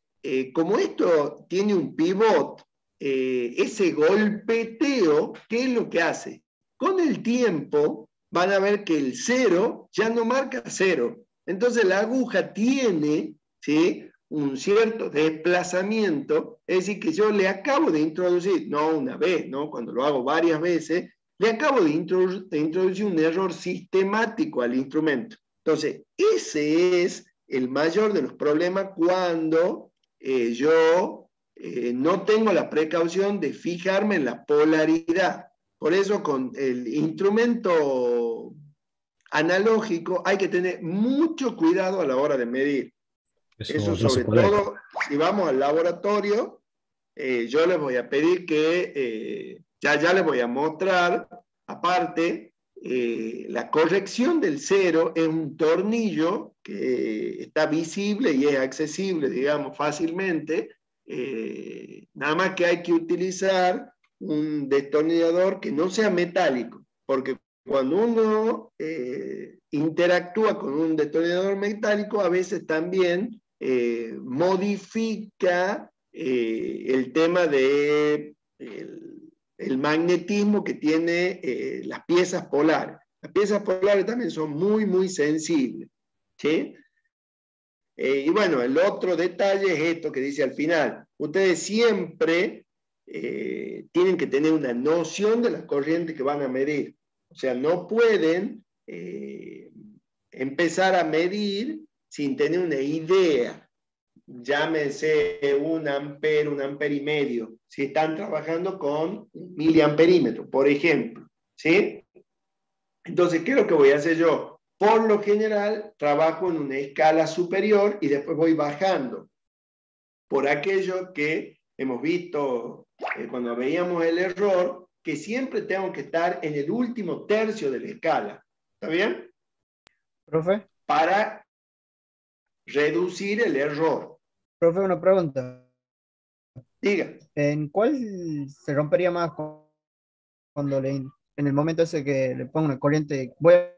como esto tiene un pivot, ese golpeteo, ¿qué es lo que hace? Con el tiempo van a ver que el cero ya no marca cero. Entonces la aguja tiene, ¿sí?, un cierto desplazamiento, es decir, que yo le acabo de introducir, no una vez, ¿no? Cuando lo hago varias veces, le acabo de introducir un error sistemático al instrumento. Entonces, ese es el mayor de los problemas cuando yo no tengo la precaución de fijarme en la polaridad. Por eso con el instrumento analógico hay que tener mucho cuidado a la hora de medir. Eso no se sobre puede. todo, si vamos al laboratorio, yo les voy a pedir que, ya les voy a mostrar, aparte, la corrección del cero es un tornillo que está visible y es accesible, digamos, fácilmente. Nada más que hay que utilizar un destornillador que no sea metálico, porque cuando uno interactúa con un destornillador metálico, a veces también modifica el tema de el magnetismo que tiene las piezas polares. Las piezas polares también son muy, muy sensibles, ¿sí? Y bueno, el otro detalle es esto que dice al final. Ustedes siempre tienen que tener una noción de la corriente que van a medir. O sea, no pueden empezar a medir sin tener una idea. Llámense un ampere y medio, si están trabajando con un miliamperímetro, por ejemplo, ¿sí? Entonces, ¿qué es lo que voy a hacer yo? Por lo general, trabajo en una escala superior y después voy bajando. Por aquello que hemos visto cuando veíamos el error, que siempre tengo que estar en el último tercio de la escala. ¿Está bien? Profe, Para reducir el error. profe, una pregunta. Diga. ¿En cuál se rompería más cuando en el momento ese que le pongo una corriente, voy a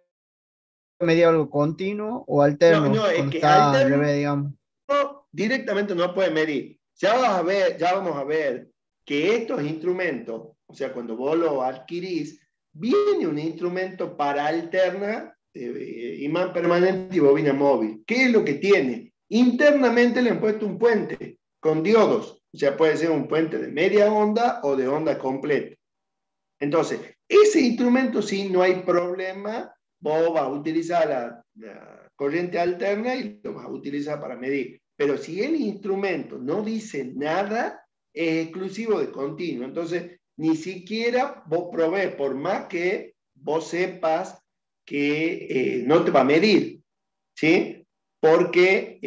medir algo continuo o alterno No, es cuando que está al alterno revés, digamos? directamente no puede medir. Ya vamos a ver que estos instrumentos, o sea, cuando vos lo adquirís, viene un instrumento para alterna, imán permanente y bobina móvil. ¿Qué es lo que tiene? Internamente le han puesto un puente con diodos, o sea, puede ser un puente de media onda o de onda completa. Entonces, ese instrumento sí, no hay problema, vos vas a utilizar la corriente alterna y lo vas a utilizar para medir. Pero si el instrumento no dice nada, es exclusivo de continuo. Entonces, ni siquiera vos probés, por más que vos sepas que no te va a medir, ¿sí? Porque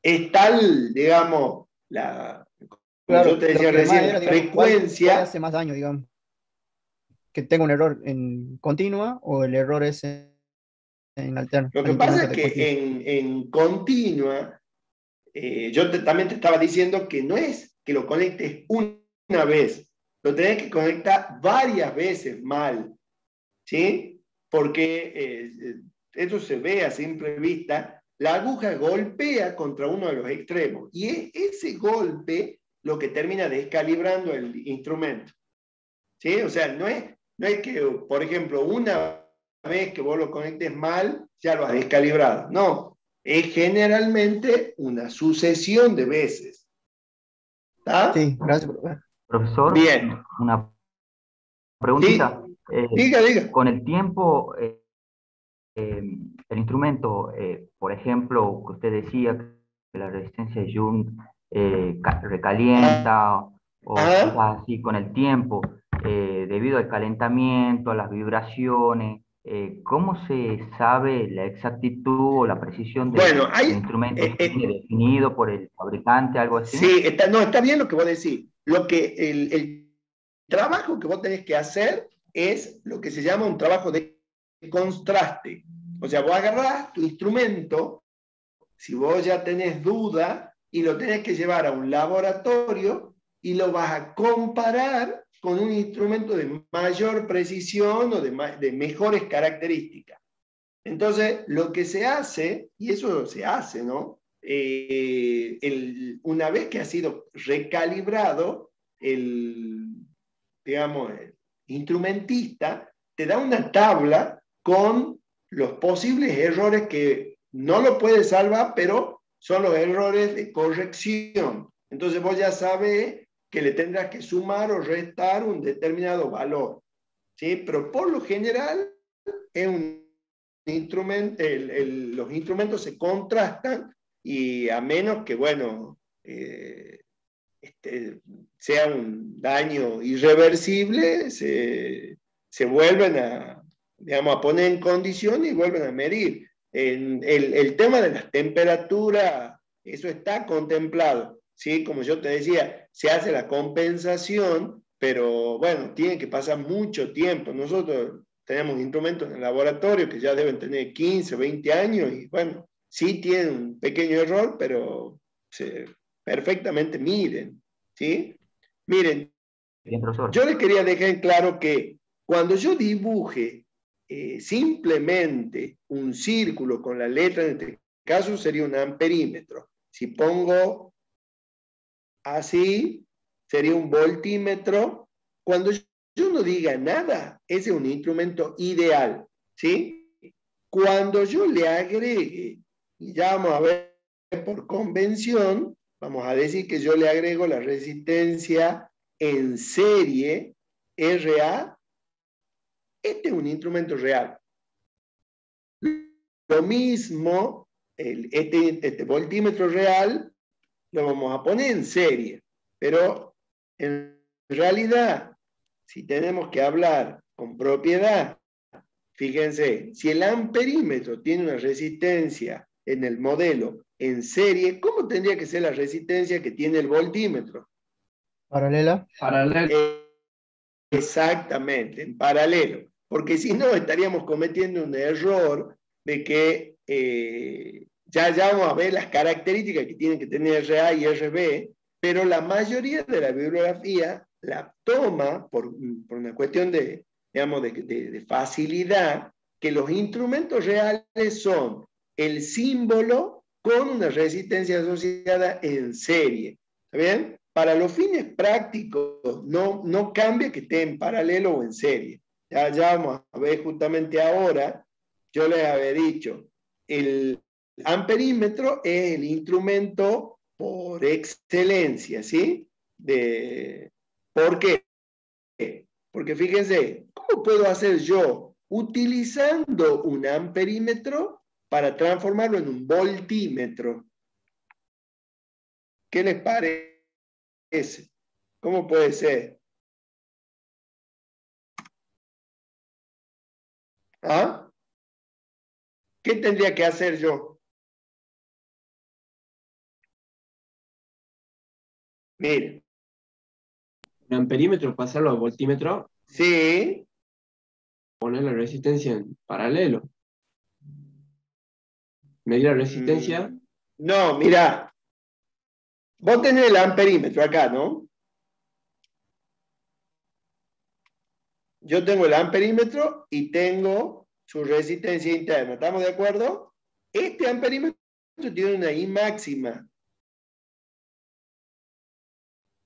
es tal, digamos, como yo Claro, te lo decía que más recién, era, la digamos, ¿cuál frecuencia. hace más daño, digamos? ¿Que tenga un error en continua o el error es en alterno, Lo al que pasa instrumento es de continuo? que en continua, también te estaba diciendo que no es que lo conectes una vez, lo tenés que conectar varias veces mal, ¿sí? Porque esto se ve a simple vista, la aguja golpea contra uno de los extremos y es ese golpe lo que termina descalibrando el instrumento, ¿sí? O sea, no es que, por ejemplo, una vez que vos lo conectes mal, ya lo has descalibrado. No, es generalmente una sucesión de veces. ¿Está? Sí, gracias, profe. Profesor, Bien. una Sí, preguntita. diga. Con el tiempo, el instrumento, por ejemplo, que usted decía que la resistencia de Young recalienta o Ah, cosas así con el tiempo, debido al calentamiento, a las vibraciones, ¿cómo se sabe la exactitud o la precisión bueno, del instrumento? ¿Eso eh, viene definido por el fabricante, algo así? sí, está bien lo que vos decís. El trabajo que vos tenés que hacer es lo que se llama un trabajo de contraste. O sea, vos agarrás tu instrumento, si vos ya tenés duda, y lo tenés que llevar a un laboratorio y lo vas a comparar con un instrumento de mayor precisión o de mejores características. Entonces, lo que se hace, y eso se hace, ¿no? Una vez que ha sido recalibrado, digamos, el instrumentista te da una tabla con los posibles errores que no lo puede salvar, pero son los errores de corrección. Entonces vos ya sabes que le tendrás que sumar o restar un determinado valor. ¿sí? Pero por lo general es un instrumento, los instrumentos se contrastan y a menos que, bueno, sea un daño irreversible, se vuelven a, digamos, a poner en condición y vuelven a medir. El tema de las temperaturas, eso está contemplado, ¿sí? Como yo te decía, se hace la compensación, pero bueno, tiene que pasar mucho tiempo. Nosotros tenemos instrumentos en el laboratorio que ya deben tener 15, 20 años y bueno, sí tienen un pequeño error, pero perfectamente miden, ¿sí? Miren, Bien, profesor. yo les quería dejar en claro que cuando yo dibuje simplemente un círculo con la letra, en este caso sería un amperímetro. Si pongo así, sería un voltímetro. Cuando yo no diga nada, ese es un instrumento ideal, ¿sí? Cuando yo le agregue, y ya vamos a ver por convención, vamos a decir que yo le agrego la resistencia en serie RA, este es un instrumento real. Lo mismo, este voltímetro real lo vamos a poner en serie, pero en realidad, si tenemos que hablar con propiedad, fíjense, si el amperímetro tiene una resistencia en el modelo en serie, ¿cómo tendría que ser la resistencia que tiene el voltímetro? Paralela. Paralelo. Exactamente, en paralelo. Porque si no, estaríamos cometiendo un error de que ya vamos a ver las características que tienen que tener RA y RB, pero la mayoría de la bibliografía la toma por una cuestión de, digamos, de facilidad, que los instrumentos reales son el símbolo con una resistencia asociada en serie. ¿Está bien? Para los fines prácticos, no cambia que esté en paralelo o en serie. Ya vamos a ver justamente ahora, yo les había dicho, el amperímetro es el instrumento por excelencia, ¿sí? ¿Por qué? Porque fíjense, ¿cómo puedo hacer yo utilizando un amperímetro para transformarlo en un voltímetro? ¿Qué les parece? ¿Cómo puede ser? ¿Ah? ¿Qué tendría que hacer yo? Miren, Un amperímetro, pasarlo a voltímetro, sí, poner la resistencia en paralelo. Medir la resistencia. no, mira, vos tenés el amperímetro acá, ¿no? Yo tengo el amperímetro y tengo su resistencia interna, ¿estamos de acuerdo? Este amperímetro tiene una I máxima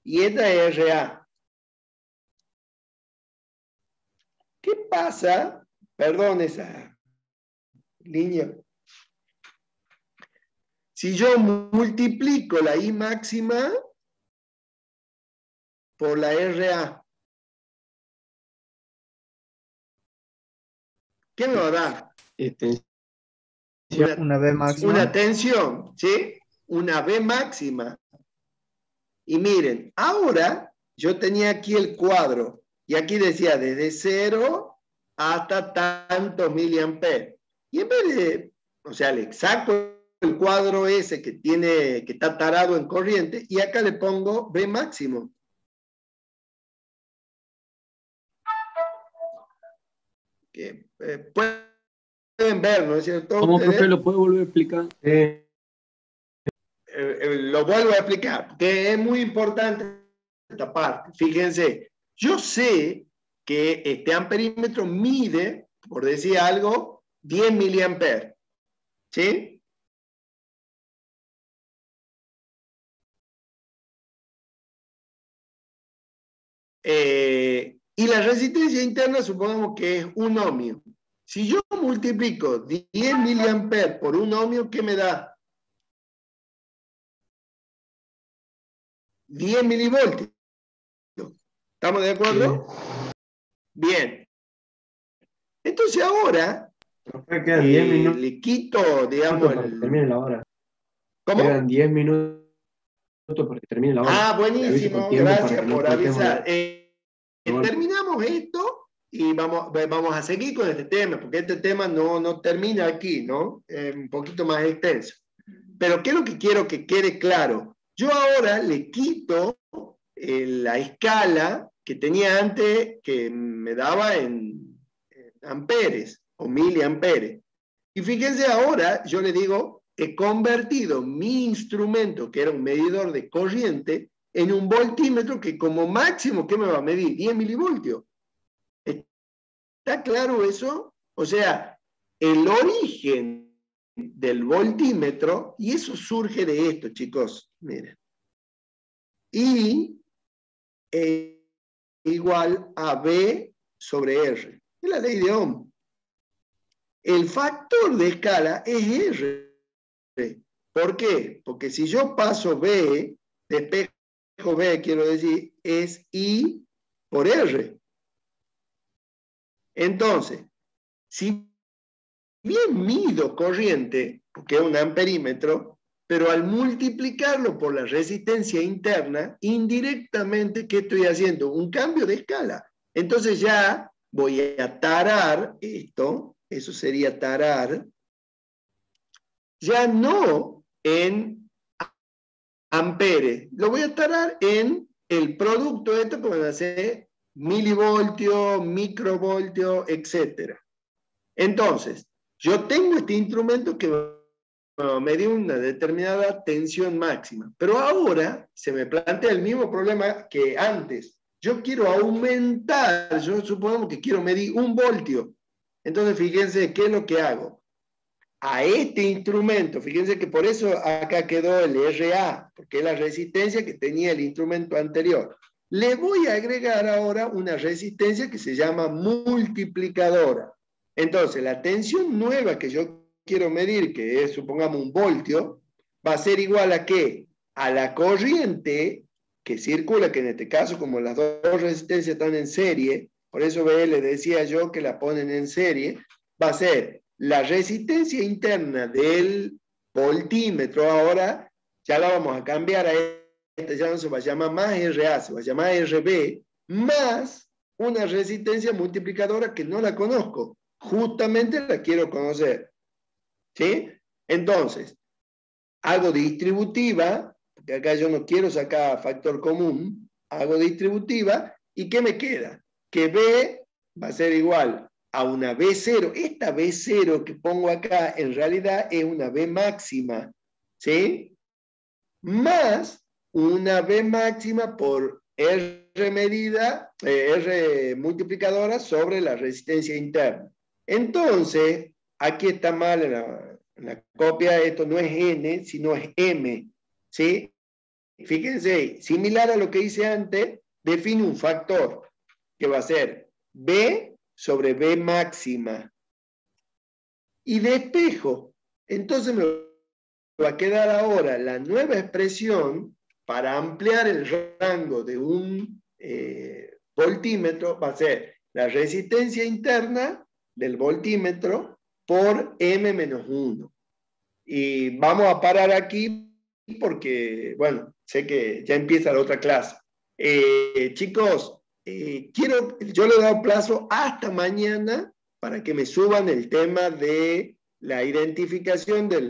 y esta es RA. ¿Qué pasa? Perdón esa línea. Si yo multiplico la I máxima por la RA, ¿qué me va a dar? Una B máxima. Una tensión, ¿sí? Una B máxima. Y miren, ahora yo tenía aquí el cuadro y aquí decía desde 0 hasta tantos miliamperes. Y en vez de, o sea, el exacto el cuadro ese que está tarado en corriente, y acá le pongo B máximo. Que, pueden ver, ¿no es cierto? ¿Cómo, Ustedes, profe, lo puede volver a explicar? lo vuelvo a explicar, porque es muy importante esta parte. Fíjense, yo sé que este amperímetro mide, por decir algo, 10 miliamperes. ¿Sí? Y la resistencia interna supongamos que es 1 ohmio. Si yo multiplico 10 miliamperes por 1 ohmio, ¿qué me da? 10 milivoltios. ¿Estamos de acuerdo? Bien. Entonces ahora Quedan 10 minutos le quito, digamos, para que termine la hora. ¿Cómo? Quedan 10 minutos para que termine la hora. Ah, Te aviso buenísimo, con tiempo para gracias que no por cortemos avisar. golpe. Terminamos esto y vamos a seguir con este tema, porque este tema no termina aquí, ¿no? Un poquito más extenso. Pero ¿qué es lo que quiero que quede claro? Yo ahora le quito la escala que tenía antes, que me daba en amperes o miliamperes. Y fíjense ahora, yo le digo, he convertido mi instrumento, que era un medidor de corriente, en un voltímetro que como máximo, ¿qué me va a medir? 10 milivoltios. ¿Está claro eso? O sea, el origen del voltímetro, y eso surge de esto, chicos, miren. I igual a B sobre R. Es la ley de Ohm. El factor de escala es R. ¿Por qué? Porque si yo paso B, despejo B, quiero decir, es I por R. Entonces, si bien mido corriente, porque es un amperímetro, pero al multiplicarlo por la resistencia interna, indirectamente, ¿qué estoy haciendo? Un cambio de escala. Entonces ya voy a tarar esto, eso sería tarar, ya no en amperes, lo voy a tarar en el producto de esto que van a ser milivoltios, microvoltios, etc. Entonces, yo tengo este instrumento que me dio una determinada tensión máxima, pero ahora se me plantea el mismo problema que antes. Yo quiero aumentar, yo supongamos que quiero medir 1 voltio. Entonces, fíjense qué es lo que hago. A este instrumento, fíjense que por eso acá quedó el RA, porque es la resistencia que tenía el instrumento anterior. Le voy a agregar ahora una resistencia que se llama multiplicadora. Entonces, la tensión nueva que yo quiero medir, que es, supongamos, 1 voltio, va a ser igual a ¿qué? A la corriente que circula, que en este caso, como las dos resistencias están en serie, por eso le decía yo que la ponen en serie, va a ser la resistencia interna del voltímetro. Ahora ya la vamos a cambiar a esta, ya no se va a llamar más RA, se va a llamar RB, más una resistencia multiplicadora que no la conozco, justamente la quiero conocer. ¿Sí? Entonces, hago distributiva, porque acá yo no quiero sacar factor común, hago distributiva, ¿y qué me queda? Que B va a ser igual a una B0. Esta B0 que pongo acá en realidad es una B máxima, ¿sí? Más una B máxima por R medida, R multiplicadora sobre la resistencia interna. Entonces, aquí está mal en la copia, esto no es N, sino es M, ¿sí? Fíjense, similar a lo que hice antes, define un factor que va a ser B sobre B máxima. Y despejo. Entonces me va a quedar ahora la nueva expresión para ampliar el rango de un voltímetro, va a ser la resistencia interna del voltímetro por M-1. Y vamos a parar aquí porque, bueno, sé que ya empieza la otra clase. Chicos, yo le he dado plazo hasta mañana para que me suban el tema de la identificación de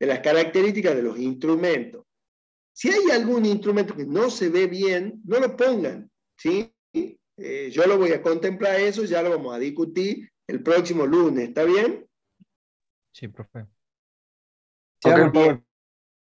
las características de los instrumentos. Si hay algún instrumento que no se ve bien, no lo pongan, ¿sí? Yo lo voy a contemplar eso, ya lo vamos a discutir el próximo lunes, ¿está bien? Sí, profe. Ok. Hago el Bueno,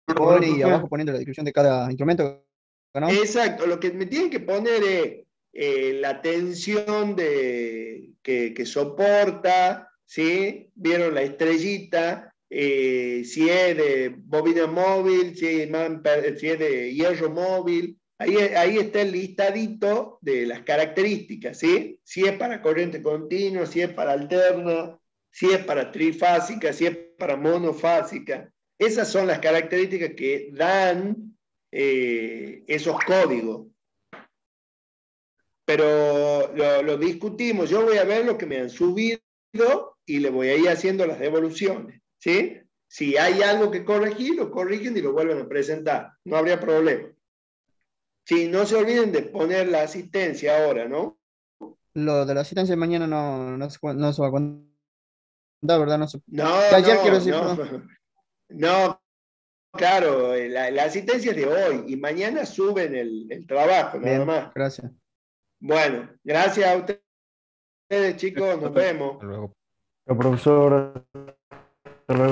PowerPoint y profe. abajo poniendo la descripción de cada instrumento, ¿no? Exacto, lo que me tienen que poner es la tensión que soporta, ¿sí? Vieron la estrellita, si es de bobina móvil, si es de hierro móvil, ahí está el listadito de las características, ¿sí? Si es para corriente continua, si es para alterna, si es para trifásica, si es para monofásica. Esas son las características que dan esos códigos. pero lo discutimos. Yo voy a ver lo que me han subido y le voy a ir haciendo las devoluciones, ¿sí? Si hay algo que corregir, lo corrigen y lo vuelven a presentar. No habría problema. Sí, no se olviden de poner la asistencia ahora, ¿no? Lo de la asistencia de mañana no se va a contar, ¿verdad? No, De ayer quiero no, decir, no. perdón. No, claro, la asistencia es de hoy y mañana suben el trabajo, nada Bien, más. gracias. Bueno, gracias a ustedes, chicos, nos vemos. Hasta luego. Profesor, hasta luego.